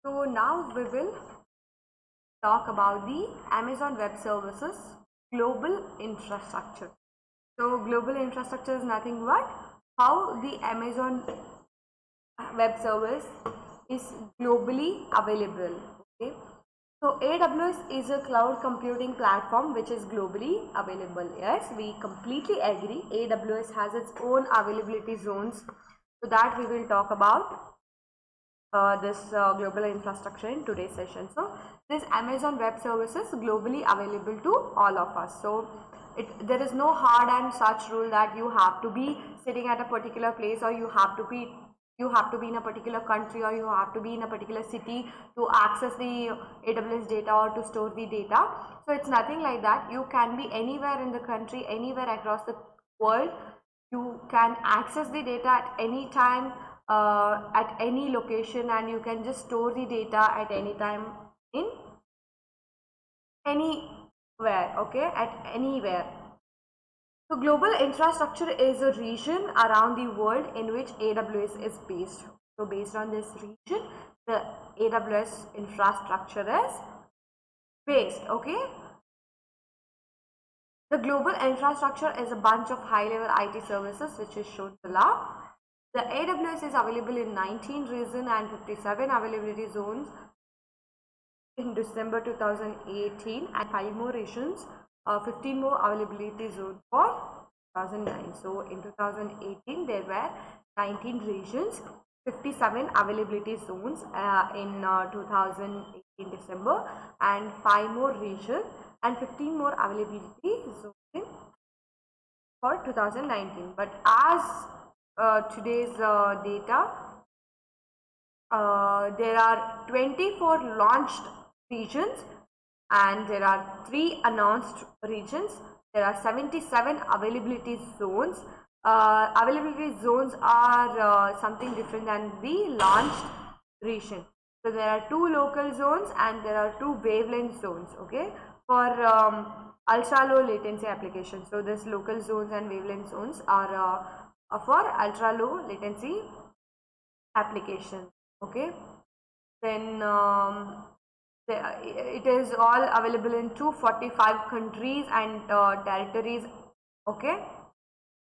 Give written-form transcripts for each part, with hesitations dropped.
So now we will talk about the Amazon Web Services global infrastructure. So global infrastructure is nothing but how the Amazon Web Service is globally available. Okay. So AWS is a cloud computing platform which is globally available. Yes, we completely agree. AWS has its own availability zones. So that we will talk about this global infrastructure in today's session. So this Amazon Web Services globally available to all of us. So there is no hard and such rule that you have to be sitting at a particular place, or you have to be in a particular country, or you have to be in a particular city to access the AWS data or to store the data. So it's nothing like that. You can be anywhere in the country, anywhere across the world. You can access the data at any time, at any location, and you can just store the data at any time in anywhere. Okay, at anywhere. So global infrastructure is a region around the world in which AWS is based. So based on this region, the AWS infrastructure is based. Okay. The global infrastructure is a bunch of high-level IT services which is shown below. The AWS is available in 19 regions and 57 availability zones in December 2018, and 5 more regions, 15 more availability zones for 2009. So in 2018 there were 19 regions, 57 availability zones in 2018 December, and 5 more regions and 15 more availability zones for 2019. But as today's data, there are 24 launched regions and there are 3 announced regions. There are 77 availability zones. Availability zones are something different than the launched region. So there are 2 local zones and there are 2 wavelength zones. Okay, for ultra low latency applications. So this local zones and wavelength zones are for ultra low latency applications. Okay, then it is all available in 245 countries and territories. Okay,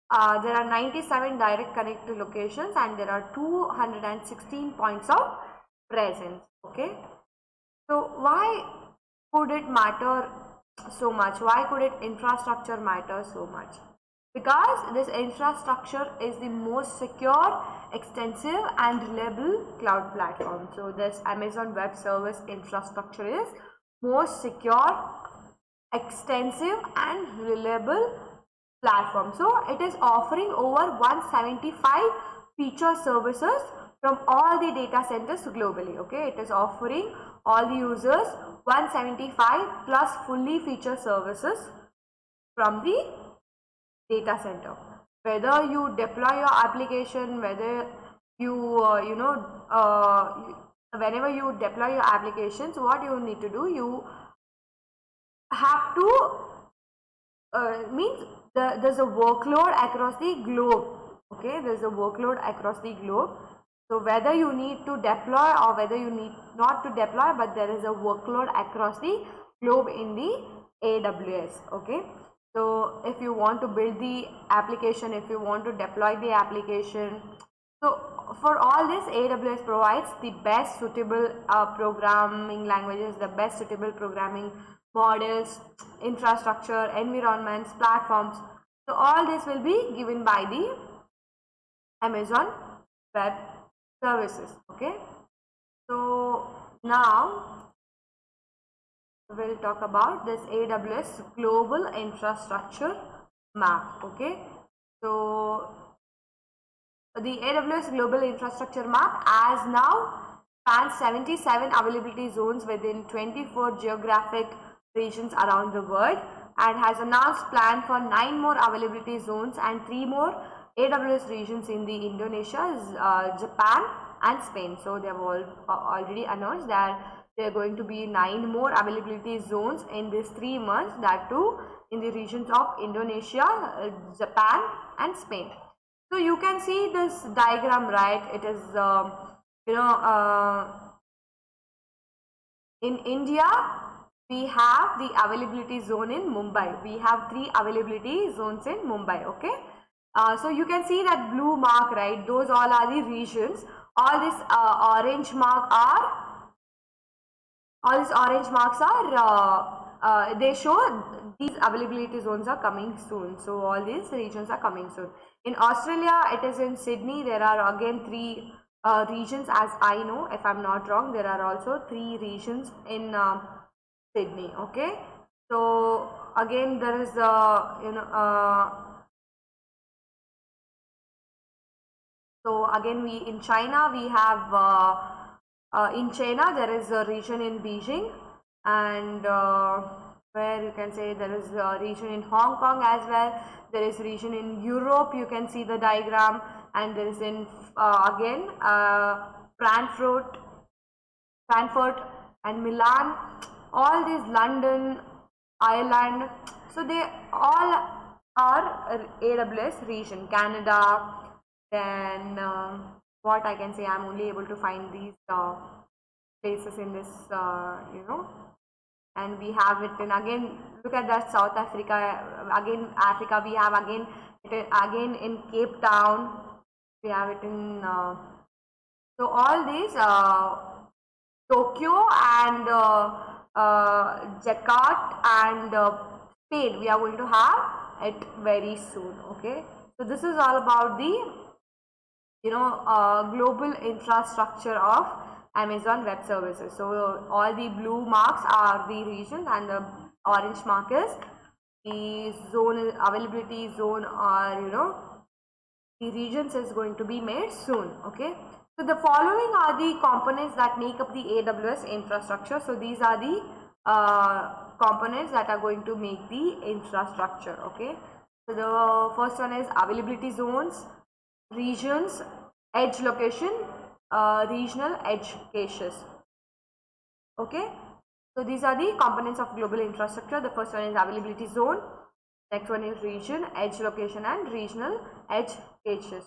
there are 97 direct connect locations and there are 216 points of presence. Okay, so why could it matter so much? Why could it infrastructure matter so much? Because this infrastructure is the most secure, extensive and reliable cloud platform. So this Amazon Web Service infrastructure is most secure, extensive and reliable platform. So it is offering over 175 feature services from all the data centers globally. Okay, it is offering all the users 175 plus fully feature services from the data center. Whether you deploy your application, whether you whenever you deploy your applications, what you need to do, you have to means there's a workload across the globe. Okay, there's a workload across the globe. So whether you need to deploy or whether you need not to deploy, but there is a workload across the globe in the AWS. Okay, so if you want to build the application, if you want to deploy the application, so for all this, AWS provides the best suitable programming languages, the best suitable programming models, infrastructure, environments, platforms. So all this will be given by the Amazon Web Services. Okay, so now we'll talk about this AWS global infrastructure map. Okay, so the AWS global infrastructure map as now spans 77 availability zones within 24 geographic regions around the world, and has announced plan for 9 more availability zones and 3 more AWS regions in the Indonesia, Japan and Spain. So they have already announced that there are going to be 9 more availability zones in these 3 months, that too in the regions of Indonesia, Japan and Spain. So you can see this diagram, right? It is In India, we have the availability zone in Mumbai. We have 3 availability zones in Mumbai. Okay. So you can see that blue mark, right? Those all are the regions. All this orange mark are all these orange marks are they show these availability zones are coming soon. So all these regions are coming soon. In Australia, it is in Sydney. There are again 3 regions, as I know. If I'm not wrong, there are also 3 regions in Sydney. Okay. So again, there is so again, we in China we have in China there is a region in Beijing, and where you can say there is a region in Hong Kong as well. There is region in Europe. You can see the diagram, and there is in again Frankfurt and Milan. All these London, Ireland. So they all are AWS region. Canada. Then what I can say, I'm only able to find these places in this, and we have it in again. Look at that South Africa. Again, Africa. We have again again in Cape Town. We have it in. So all these Tokyo and Jakarta and Spain. We are going to have it very soon. Okay. So this is all about the global infrastructure of Amazon Web Services. So all the blue marks are the regions, and the orange mark is the zone availability zone, or the regions is going to be made soon. Okay. So the following are the components that make up the AWS infrastructure. So these are the components that are going to make the infrastructure. Okay. So the first one is availability zones, regions, edge location, regional edge caches. Okay. So these are the components of global infrastructure. The first one is availability zone. Next one is region, edge location, and regional edge caches.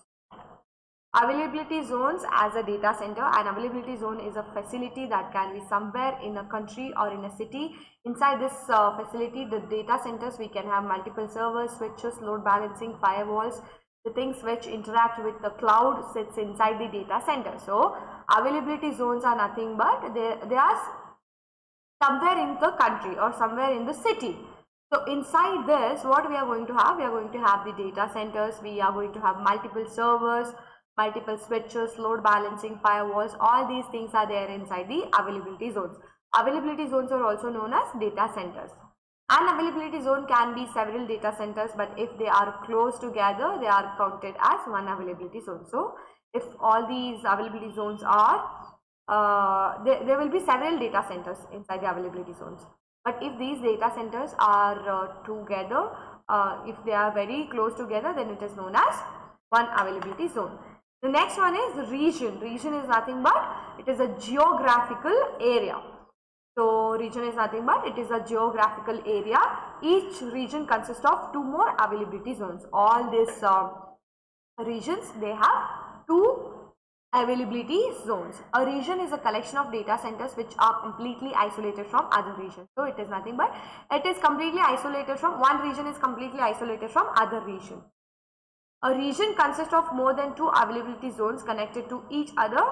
Availability zones as a data center. An availability zone is a facility that can be somewhere in a country or in a city. Inside this facility, the data centers, we can have multiple servers, switches, load balancing, firewalls. The things which interact with the cloud sits inside the data center. So availability zones are nothing but they are somewhere in the country or somewhere in the city. So inside this, what we are going to have? We are going to have the data centers. We are going to have multiple servers, multiple switches, load balancing, firewalls. All these things are there inside the availability zones. Availability zones are also known as data centers. An availability zone can be several data centers, but if they are close together, they are counted as one availability zone. So if all these availability zones are, there will be several data centers inside the availability zones. But if these data centers are together, if they are very close together, then it is known as one availability zone. The next one is region. Region is nothing but it is a geographical area. So region is nothing but it is a geographical area. Each region consists of 2 more availability zones. All these regions, they have 2 availability zones. A region is a collection of data centers which are completely isolated from other regions. So it is nothing but it is completely isolated from one region is completely isolated from other region. A region consists of more than 2 availability zones connected to each other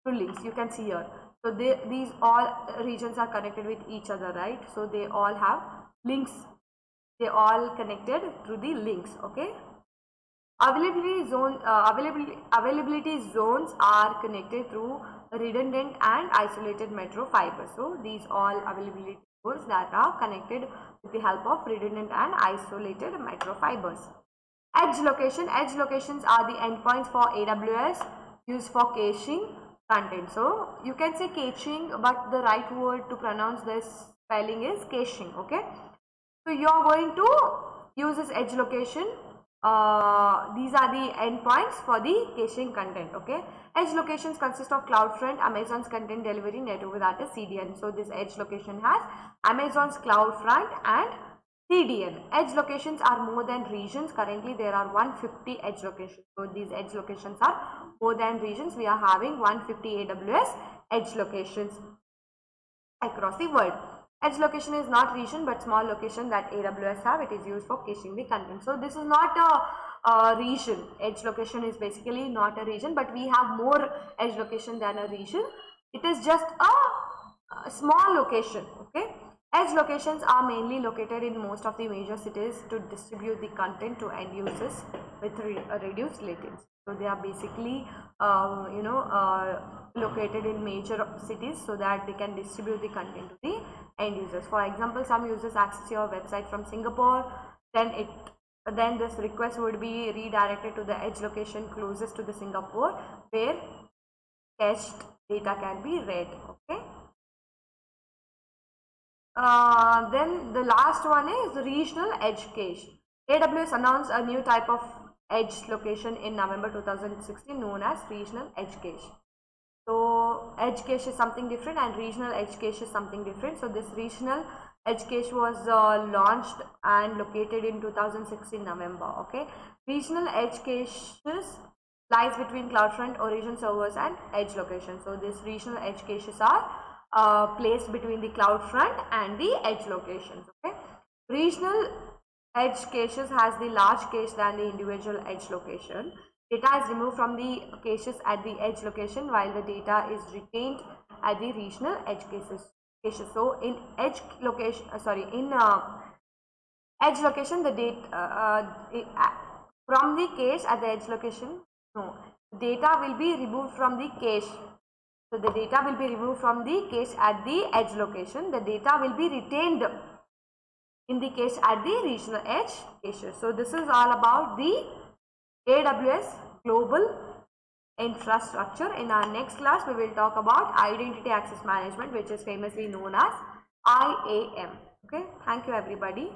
through links. You can see here. So these all regions are connected with each other, right? So they all have links. They all connected through the links. Okay. Availability zones are connected through redundant and isolated metro fibers. So these all availability zones that are connected with the help of redundant and isolated metro fibers. Edge location. Edge locations are the endpoints for AWS used for caching content. So you can say caching, but the right word to pronounce this spelling is caching. Okay. So you are going to use this edge location. These are the endpoints for the caching content. Okay. Edge locations consist of CloudFront, Amazon's content delivery network, that is CDN. So this edge location has Amazon's CloudFront and CDN. Edge locations are more than regions. Currently there are 150 edge locations. So these edge locations are more than regions. We are having 150 AWS edge locations. across the world. Edge location is not region but small location that AWS have. It is used for caching the content. So this is not a region. Edge location is basically not a region, but we have more edge location than a region. It is just a small location. Okay. Edge locations are mainly located in most of the major cities to distribute the content to end users with reduced latency. So they are basically, located in major cities so that they can distribute the content to the end users. For example, some users access your website from Singapore, then this request would be redirected to the edge location closest to the Singapore where cached data can be read. Okay. Then the last one is regional edge cache. AWS announced a new type of edge location in November 2016 known as regional edge cache. So edge cache is something different and regional edge cache is something different. So this regional edge cache was launched and located in 2016 November. Okay, regional edge caches lies between CloudFront origin servers and edge location. So these regional edge caches are placed between the CloudFront and the edge locations. Okay, regional edge caches has the large cache than the individual edge location. Data is removed from the caches at the edge location while the data is retained at the regional edge caches. So in edge location, edge location, the data from the cache at the edge location, no, data will be removed from the cache. So the data will be removed from the cache at the edge location. The data will be retained in the cache at the regional edge caches. So this is all about the AWS global infrastructure. In our next class, we will talk about identity access management, which is famously known as IAM. Okay, thank you everybody.